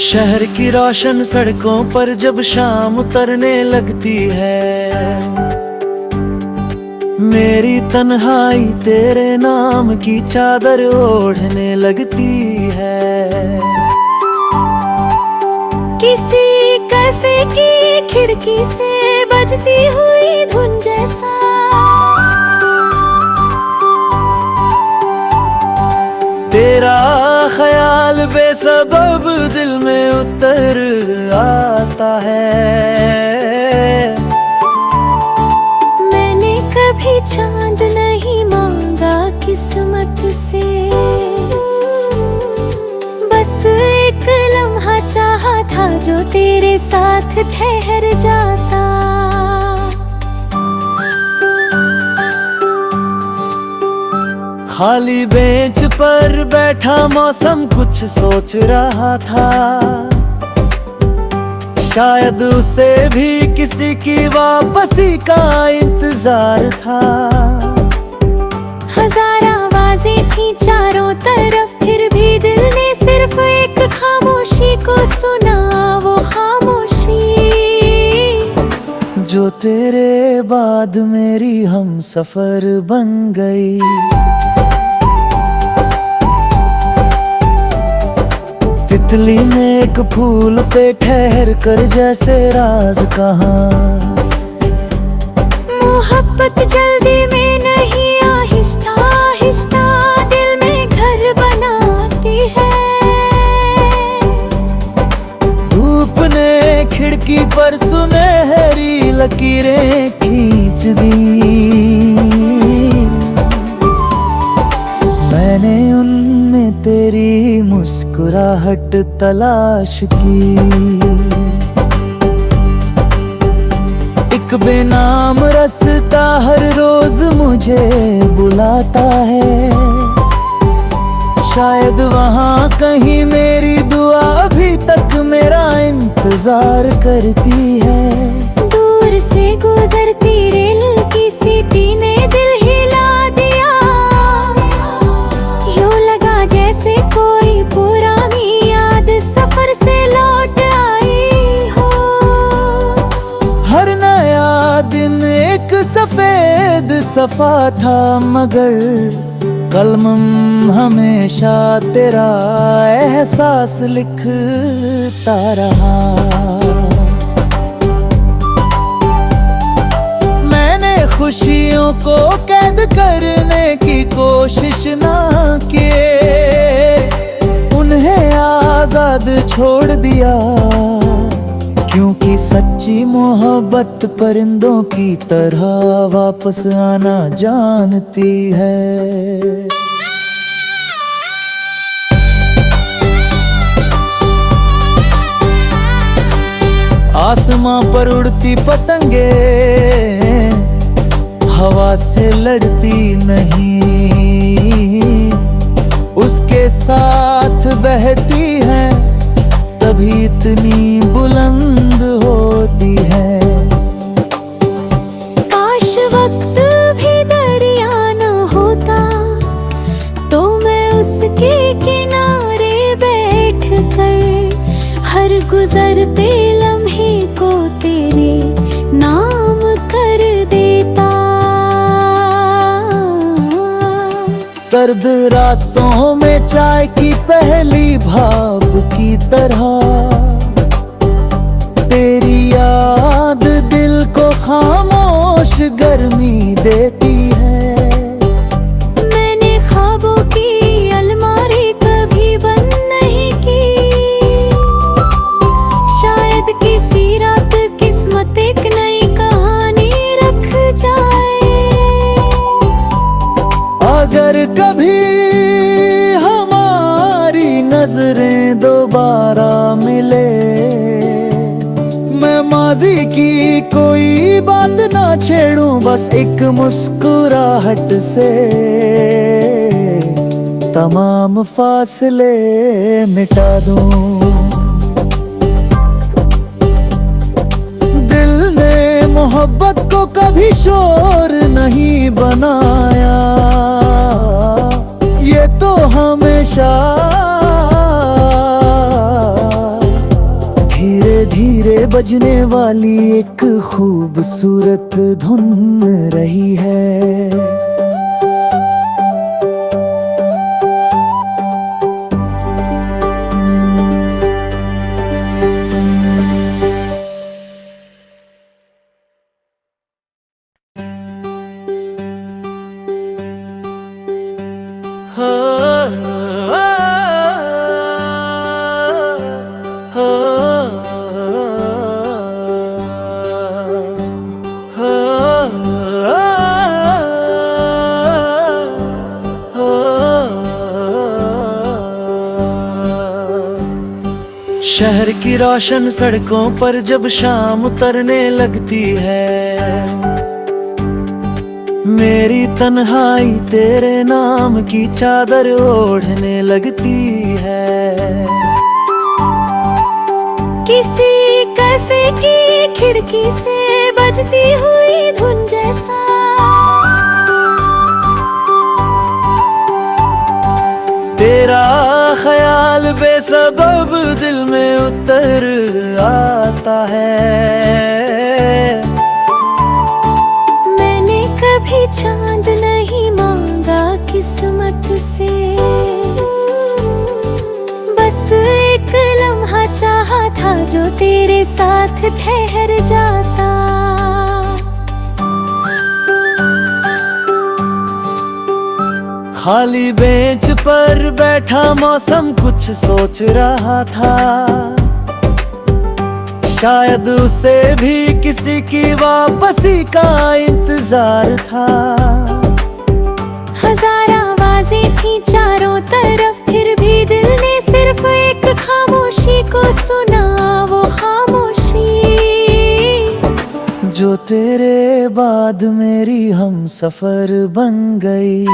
शहर की रोशन सड़कों पर जब शाम उतरने लगती है, मेरी तन्हाई तेरे नाम की चादर ओढ़ने लगती है। किसी कैफे की खिड़की से बजती हुई धुन जैसा तेरा ख्याल बेसबब दिल में उतर आता है। मैंने कभी चांद नहीं मांगा किस्मत से, बस एक लम्हा चाहा था जो तेरे साथ ठहर जाता। खाली बेंच पर बैठा मौसम कुछ सोच रहा था, शायद उसे भी किसी की वापसी का इंतजार था। हजार आवाजें थी चारों तरफ, फिर भी दिल ने सिर्फ एक खामोशी को सुना, वो खामोशी जो तेरे बाद मेरी हम सफर बन गई। तितली ने एक फूल पे ठहर कर जैसे राज कहा, मोहब्बत जल्दी में नहीं आहिस्ता आहिस्ता दिल में घर बनाती है। धूप ने खिड़की पर सुनहरी लकीरें खींच दी, मैंने उनमें तेरी मुस्कुराहट तलाश की। एक बेनाम रास्ता हर रोज मुझे बुलाता है, शायद वहाँ कहीं मेरी दुआ अभी तक मेरा इंतजार करती है। दूर से गुजरती रेल की सीटी ने दिल हिला दिया, यूं लगा जैसे कोई पुरानी याद सफर से लौट आई हो। हर नया दिन एक सफेद सफा था, मगर कलम हमेशा तेरा एहसास लिखता रहा। मैंने खुशियों को कैद करने की कोशिश ना किए, उन्हें आजाद छोड़ दिया, क्योंकि सच्ची मोहब्बत परिंदों की तरह वापस आना जानती है। आसमां पर उड़ती पतंगे हवा से लड़ती नहीं, उसके साथ बहती है तभी इतनी बुलंद होती है। काश वक्त भी दरिया न होता तो मैं उसके किनारे बैठ कर हर गुजरते लम्हे को तेरे नाम कर देता। सर्द रातों में चाय की पहली भाप की तरह तेरी याद दिल को खामोश गर्मी देती है। मैंने ख्वाबों की अलमारी कभी बंद नहीं की, शायद किसी रात किस्मत एक नई कहानी रख जाए। अगर कभी हमारी नजरें दोबारा मिले, मैं माजी की कोई बात ना छेड़ूं, बस एक मुस्कुराहट से तमाम फासले मिटा दूं। दिल ने मोहब्बत को कभी शोर नहीं बनाया, ये तो हमेशा धीरे धीरे बजने वाली एक खूबसूरत धुन रही है। शहर की रोशन सड़कों पर जब शाम उतरने लगती है, मेरी तन्हाई तेरे नाम की चादर ओढ़ने लगती है। किसी कैफे की खिड़की से बजती हुई धुन जैसा तेरा ख्याल बेसबब दिल में उतर आता है। मैंने कभी चांद नहीं मांगा किस्मत से, बस एक लम्हा चाहा था जो तेरे साथ ठहर जाता। खाली बेंच पर बैठा मौसम कुछ सोच रहा था, शायद उसे भी किसी की वापसी का इंतजार था। हजार आवाजें थी चारों तरफ, फिर भी दिल ने सिर्फ एक खामोशी को सुना, वो खामोशी जो तेरे बाद मेरी हम सफर बन गई।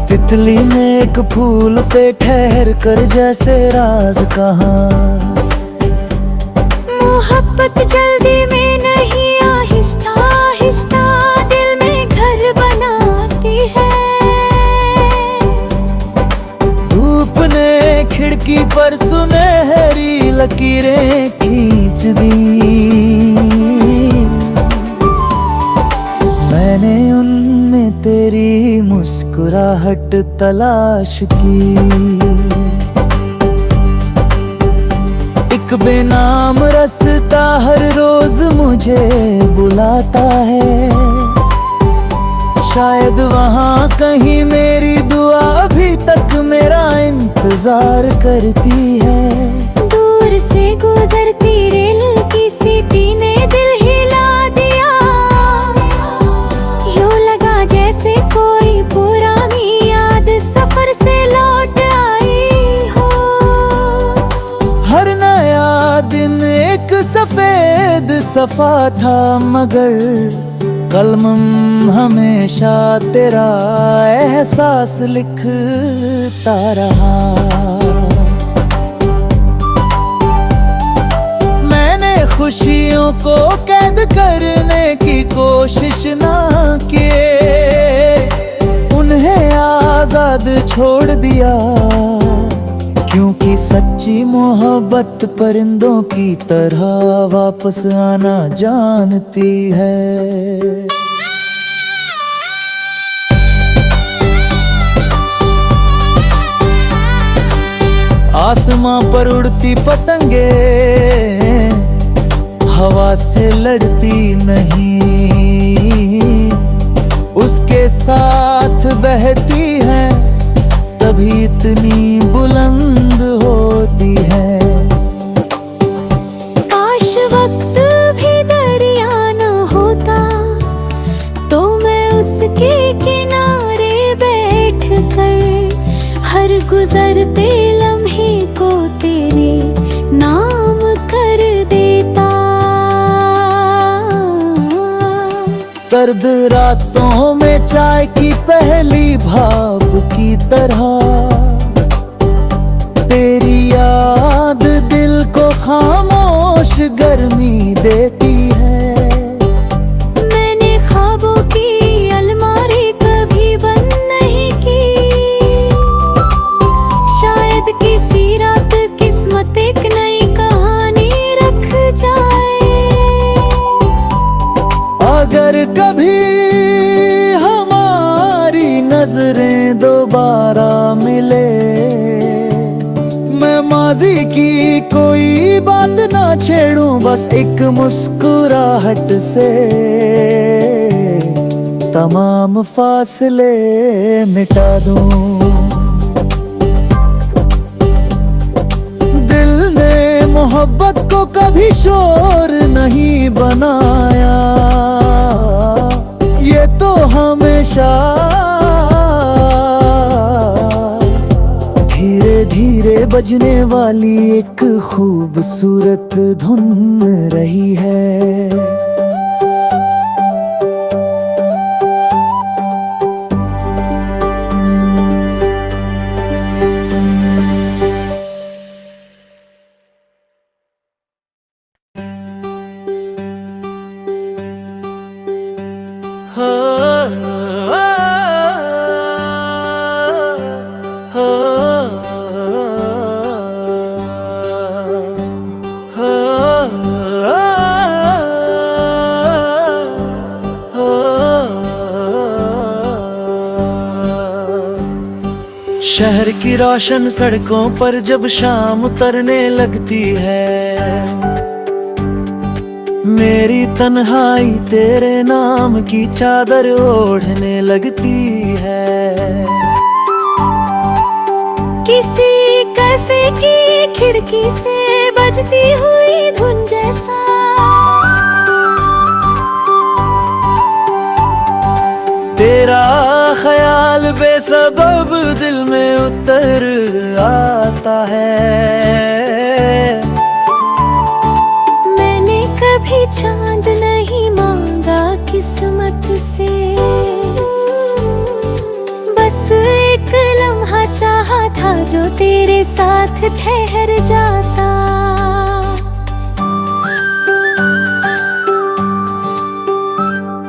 तितली ने एक फूल पे ठहर कर जैसे राज कहा, मोहब्बत जल्दी में नहीं आहिस्ता आहिस्ता दिल में घर बनाती है। धूप ने खिड़की पर सुनहरी लकीरें खींच दी, मैंने उनमें तेरी मुस्कुराहट तलाश की। एक बेनाम रास्ता हर रोज मुझे बुलाता है, शायद वहाँ कहीं मेरी दुआ अभी तक मेरा इंतजार करती है। दूर से गुजरती रेल की सीटी ने दिल हिला दिया, यूं लगा जैसे कोई पुरानी याद सफर से लौट आई हो। हर नया दिन एक सफेद सफा था, मगर कलम हमेशा तेरा एहसास लिखता रहा। मैंने खुशियों को कैद करने की कोशिश ना किए, उन्हें आजाद छोड़ दिया, क्योंकि सच्ची मोहब्बत परिंदों की तरह वापस आना जानती है। आसमां पर उड़ती पतंगे हवा से लड़ती नहीं, उसके साथ बहती है तभी इतनी बुलंद होती है। काश वक्त भी दरिया न होता तो मैं उसके किनारे बैठ कर हर गुजरते लम्हे को तेरे नाम कर देता। सर्द रातों में चाय की पहली भाप की तरह तेरी याद दिल को खामोश गर्मी देती है। मैंने ख्वाबों की अलमारी कभी बंद नहीं की, शायद किसी रात किस्मत एक नई कहानी रख जाए। अगर कभी हमारी नजरें दोबारा मिले, मैं माजी की कोई बात ना छेड़ूं, बस एक मुस्कुराहट से तमाम फासले मिटा दूं। दिल ने मोहब्बत को कभी शोर नहीं बनाया, ये तो हमेशा धीरे धीरे बजने वाली एक खूबसूरत धुन रही है। शहर की रोशन सड़कों पर जब शाम उतरने लगती है, मेरी तन्हाई तेरे नाम की चादर ओढ़ने लगती है। किसी कैफे की खिड़की से बजती हुई धुन जैसा तेरा ख्याल बेसबब दिल में उतर आता है। मैंने कभी चांद नहीं मांगा किस्मत से, बस एक लम्हा चाहा था जो तेरे साथ ठहर जाता।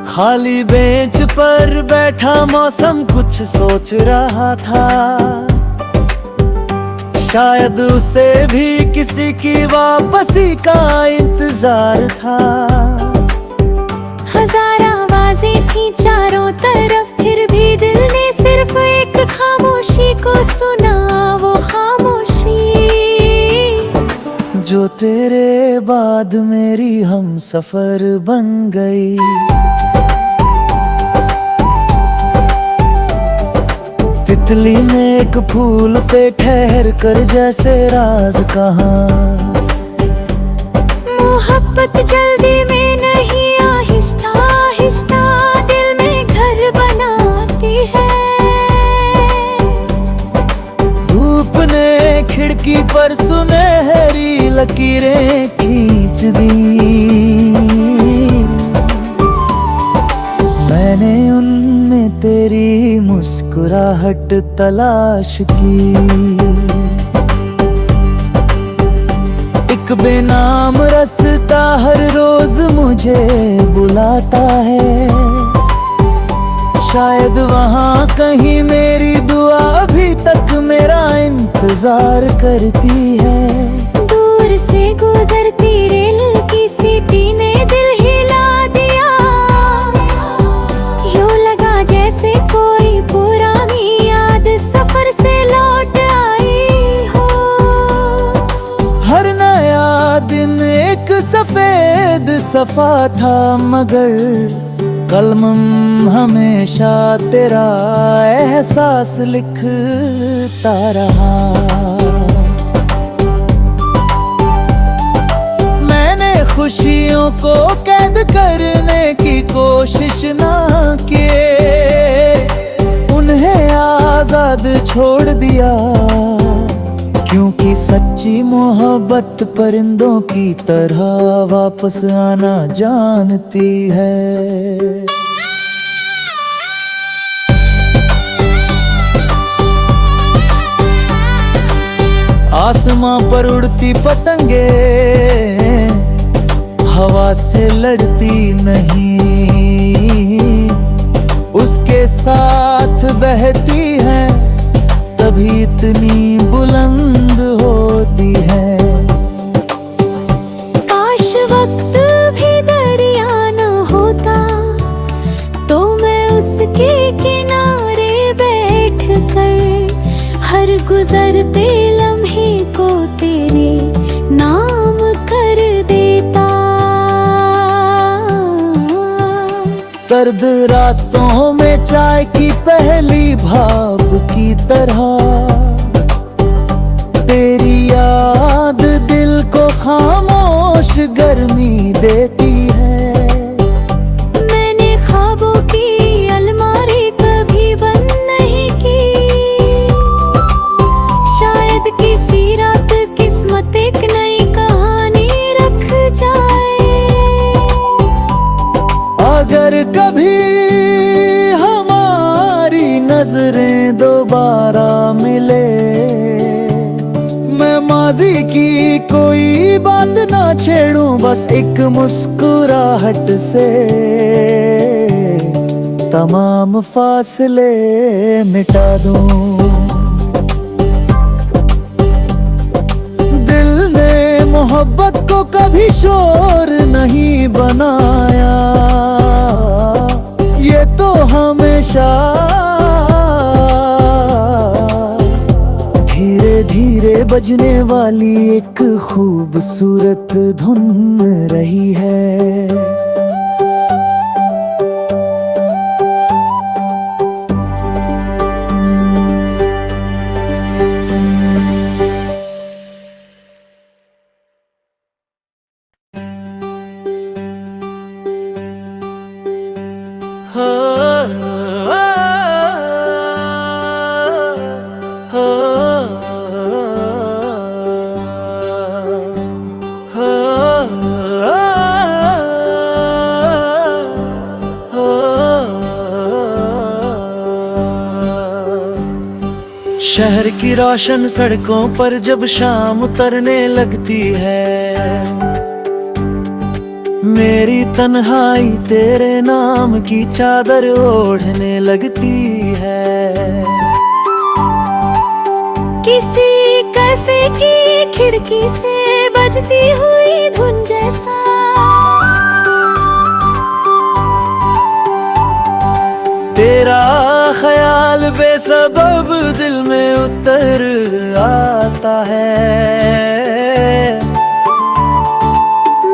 खाली बेंच पर बैठा मौसम कुछ सोच रहा था, शायद उसे भी किसी की वापसी का इंतजार था। हजार आवाजें थी चारों तरफ, फिर भी दिल ने सिर्फ एक खामोशी को सुना, वो खामोशी जो तेरे बाद मेरी हम सफर बन गई। तितली ने एक फूल पे ठहर कर जैसे राज कहा, मोहब्बत जल्दी में नहीं आहिस्ता आहिस्ता दिल में घर बनाती है। धूप ने खिड़की पर सुनहरी लकीरें खींच दी, मैंने उनमें तेरी मुस्कुराहट तलाश की। एक बेनाम रास्ता हर रोज मुझे बुलाता है, शायद वहाँ कहीं मेरी दुआ अभी तक मेरा इंतजार करती है। दूर से गुजरती रेल की सीटी ने दिल हिला दिया, यूं लगा जैसे कोई पुरानी याद सफर से लौट आई हो। हर नया दिन एक सफेद सफा था, मगर कलम हमेशा तेरा एहसास लिखता रहा। मैंने खुशियों को कैद करने की कोशिश ना किए, उन्हें आजाद छोड़ दिया, क्योंकि सच्ची मोहब्बत परिंदों की तरह वापस आना जानती है। आसमां पर उड़ती पतंगे हवा से लड़ती नहीं, उसके साथ बहती है तभी इतनी बुलंद होती है। काश वक्त भी दरिया न होता तो मैं उसके किनारे बैठ कर हर गुजरते लम्हे को तेरे नाम कर देता। सर्द रातों में चाय की पहली भाप की तरह तेरी याद दिल को खामोश गर्मी देती है। मैंने ख्वाबों की अलमारी कभी बंद नहीं की, शायद किसी रात किस्मत एक नई कहानी रख जाए। अगर कभी हमारी नजरें दोबारा मिले, मैं माजी की कोई बात ना छेड़ूं, बस एक मुस्कुराहट से तमाम फासले मिटा दूं। दिल ने मोहब्बत को कभी शोर नहीं बनाया, ये तो हमेशा धीरे धीरे बजने वाली एक खूबसूरत धुन रही है। शहर की रोशन सड़कों पर जब शाम उतरने लगती है, मेरी तन्हाई तेरे नाम की चादर ओढ़ने लगती है। किसी कैफे की खिड़की से बजती हुई धुन जैसा तेरा ख्याल बेसबब दिल में उतर आता है।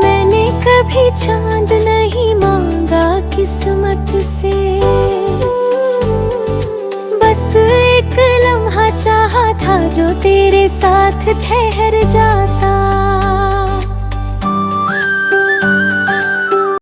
मैंने कभी चांद नहीं मांगा किस्मत से, बस एक लम्हा चाहा था जो तेरे साथ ठहर जा।